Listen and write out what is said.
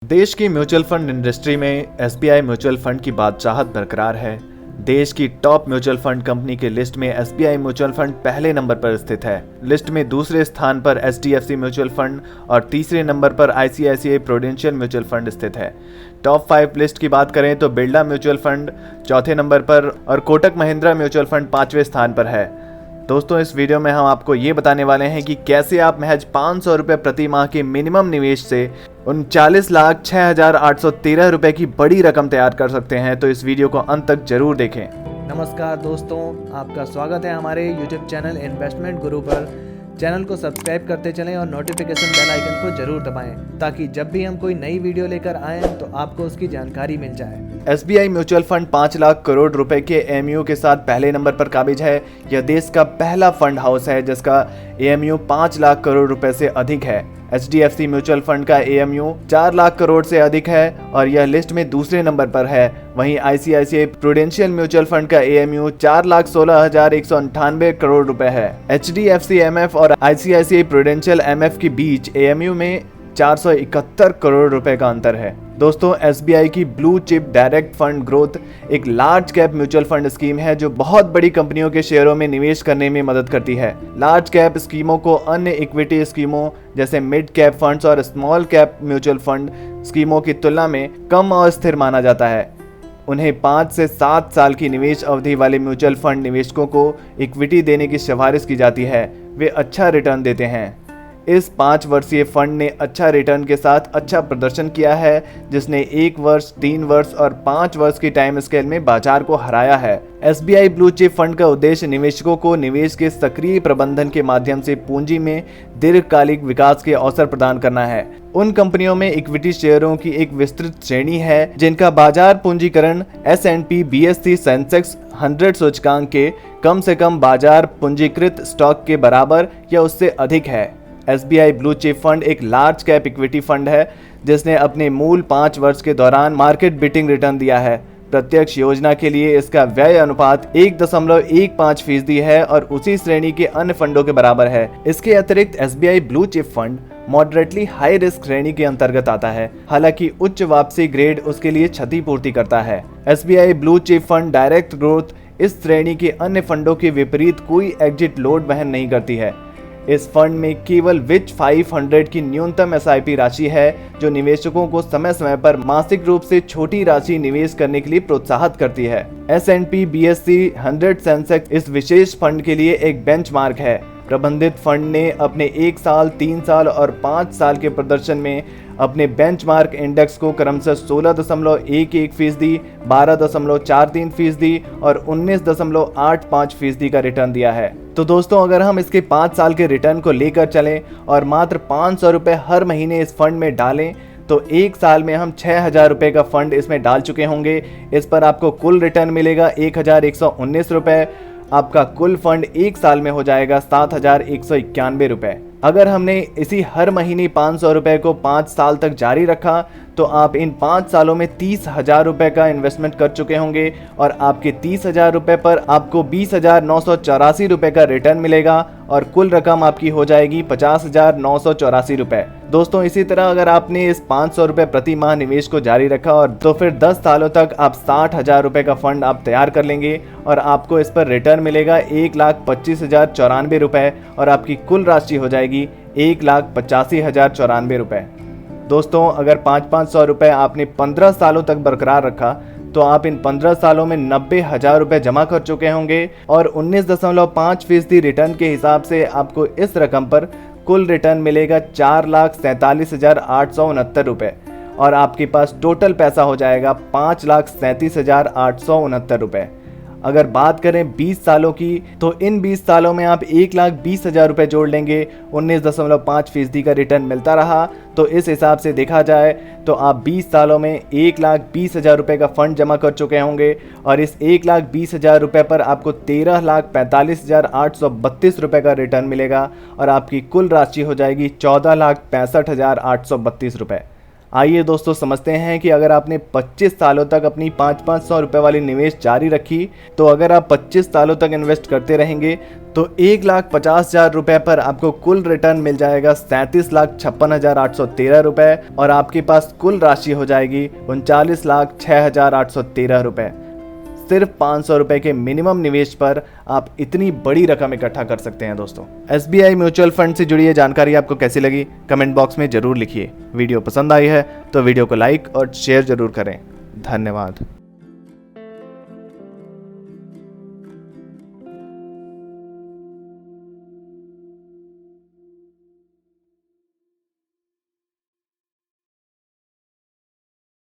देश की mutual fund industry में एसबीआई म्यूचुअल फंड की बादशाहत बरकरार है। देश की टॉप म्यूचुअल फंड कंपनी के लिस्ट में एसबीआई म्यूचुअल फंड पहले नंबर पर स्थित है। लिस्ट में दूसरे स्थान पर एचडीएफसी म्यूचुअल फंड और तीसरे नंबर पर आईसीआईसीआई प्रूडेंशियल म्यूचुअल फंड स्थित है। टॉप 5 लिस्ट की बात करें तो बिरला म्यूचुअल फंड चौथे नंबर पर और कोटक महिंद्रा म्यूचुअल फंड 5वें स्थान पर है। दोस्तों, इस वीडियो में हम आपको ये बताने वाले हैं कि कैसे आप महज 500 रुपये प्रति माह के मिनिमम निवेश से 39,06,813 रुपए की बड़ी रकम तैयार कर सकते हैं। तो इस वीडियो को अंत तक जरूर देखें। नमस्कार दोस्तों, आपका स्वागत है हमारे YouTube चैनल इन्वेस्टमेंट गुरु पर। चैनल को सब्सक्राइब करते चलें और नोटिफिकेशन बेल आइकन को जरूर दबाएं ताकि जब भी हम कोई नई वीडियो लेकर आएँ तो आपको उसकी जानकारी मिल जाए। SBI mutual fund 5 lakh crore रुपए के एएमयू के साथ पहले नंबर पर काबिज है। यह देश का पहला फंड हाउस है जिसका एएमयू 5 लाख करोड़ रुपए से अधिक है। एचडीएफसी म्यूचुअल फंड का एएमयू 4 लाख करोड़ से अधिक है और यह लिस्ट में दूसरे नंबर पर है। वहीं आईसीआईसीआई प्रूडेंशियल म्यूचुअल फंड का एएमयू 4,16,198 करोड़ रुपए है। एचडीएफसी एमएफ और आईसीआईसीआई प्रूडेंशियल एमएफ के बीच एएमयू में 471 करोड़ रुपए का अंतर है। दोस्तों, एसबीआई की blue chip direct fund growth एक large cap mutual fund scheme है जो बहुत बड़ी कंपनियों के शेयरों में निवेश करने में मदद करती है। लार्ज कैप स्कीमों को अन्य इक्विटी स्कीमों जैसे मिड कैप फंड्स और स्मॉल कैप म्यूचुअल फंड स्कीमों की तुलना में कम अस्थिर माना जाता है। उन्हें 5 से 7 साल की निवेश अवधि वाले म्यूचुअल फंड निवेशकों को इक्विटी देने की सिफारिश की जाती है। वे अच्छा रिटर्न देते हैं। इस 5 वर्षीय फंड ने अच्छा रिटर्न के साथ अच्छा प्रदर्शन किया है, जिसने 1 वर्ष, 3 वर्ष और 5 वर्ष की टाइम स्केल में बाजार को हराया है। एसबीआई ब्लू चिप फंड का उद्देश्य निवेशकों को निवेश के सक्रिय प्रबंधन के माध्यम से पूंजी में दीर्घकालिक विकास के अवसर प्रदान करना है। उन कंपनियों में इक्विटी शेयरों की एक विस्तृत श्रेणी है जिनका बाजार पूंजीकरण S&P BSE सेंसेक्स 100 सूचकांक के कम से कम बाजार पूंजीकृत स्टॉक के बराबर या उससे अधिक है। एसबीआई ब्लू चिप फंड एक लार्ज कैप इक्विटी फंड है जिसने अपने मूल 5 वर्ष के दौरान मार्केट बीटिंग रिटर्न दिया है। प्रत्यक्ष योजना के लिए इसका व्यय अनुपात 1.15% है और उसी श्रेणी के अन्य फंडों के बराबर है। इसके अतिरिक्त SBI blue chip fund moderately high risk श्रेणी के अंतर्गत आता है। हालांकि उच्च वापसी ग्रेड उसके लिए क्षतिपूर्ति करता है। SBI blue chip fund direct growth इस श्रेणी के अन्य फंडों के विपरीत कोई एग्जिट लोड वहन नहीं करती है। इस फंड में केवल विच 500 की न्यूनतम एसआईपी राशि है जो निवेशकों को समय समय पर मासिक रूप से छोटी राशि निवेश करने के लिए प्रोत्साहित करती है। S&P BSE 100 सेंसेक्स इस विशेष फंड के लिए एक बेंचमार्क है। प्रबंधित फंड ने अपने 1 साल, 3 साल और 5 साल के प्रदर्शन में अपने बेंचमार्क इंडेक्स को क्रमशः 16.11%, 12.43% और 19.85% का रिटर्न दिया है। तो दोस्तों, अगर हम इसके 5 साल के रिटर्न को लेकर चलें और मात्र 500 रुपये हर महीने इस फंड में डालें तो 1 साल में हम 6,000 रुपये का फंड इसमें डाल चुके होंगे। इस पर आपको कुल रिटर्न मिलेगा 1,119 रुपये। आपका कुल फंड 1 साल में हो जाएगा 7,191 रुपये। अगर हमने इसी हर महीने 500 रुपये को 5 साल तक जारी रखा तो आप इन 5 सालों में 30,000 रुपये का इन्वेस्टमेंट कर चुके होंगे और आपके 30,000 रुपये पर आपको 20,984 रुपये का रिटर्न मिलेगा और कुल रकम आपकी हो जाएगी 50,984 रुपये। दोस्तों, इसी तरह अगर आपने इस 500 रुपये प्रति माह निवेश को जारी रखा और तो फिर 10 सालों तक आप 60,000 रुपये का फंड आप तैयार कर लेंगे और आपको इस पर रिटर्न मिलेगा 1,25,094 रुपये और आपकी कुल राशि हो जाएगी 1,85,094 रुपये। दोस्तों, अगर 500 रुपये आपने 15 सालों तक बरकरार रखा तो आप इन 15 सालों में 90,000 रुपये जमा कर चुके होंगे और 19.5% रिटर्न के हिसाब से आपको इस रकम पर कुल रिटर्न मिलेगा 4,47,869 रुपये और आपके पास टोटल पैसा हो जाएगा 5,37,869 रुपये। अगर बात करें 20 सालों की तो इन 20 सालों में आप 1,20,000 रुपये जोड़ लेंगे। 19.5% का रिटर्न मिलता रहा तो इस हिसाब से देखा जाए तो आप 20 सालों में 1,20,000 रुपये का फंड जमा कर चुके होंगे और इस 1,20,000 रुपये पर आपको 13,45,832 रुपये का रिटर्न मिलेगा और आपकी कुल राशि हो जाएगी 14,65,832 रुपये। आइए दोस्तों समझते हैं कि अगर आपने 25 सालों तक अपनी 500 रुपए वाली निवेश जारी रखी, तो अगर आप 25 सालों तक इन्वेस्ट करते रहेंगे तो 1,50,000 रुपए पर आपको कुल रिटर्न मिल जाएगा 37,56,813 रुपए और आपके पास कुल राशि हो जाएगी 39,06,813 रुपए। सिर्फ 500 रुपए के मिनिमम निवेश पर आप इतनी बड़ी रकम इकट्ठा कर सकते हैं दोस्तों। SBI म्यूचुअल फंड से जुड़ी ये जानकारी आपको कैसी लगी कमेंट बॉक्स में जरूर लिखिए। वीडियो पसंद आई है तो वीडियो को लाइक और शेयर जरूर करें। धन्यवाद।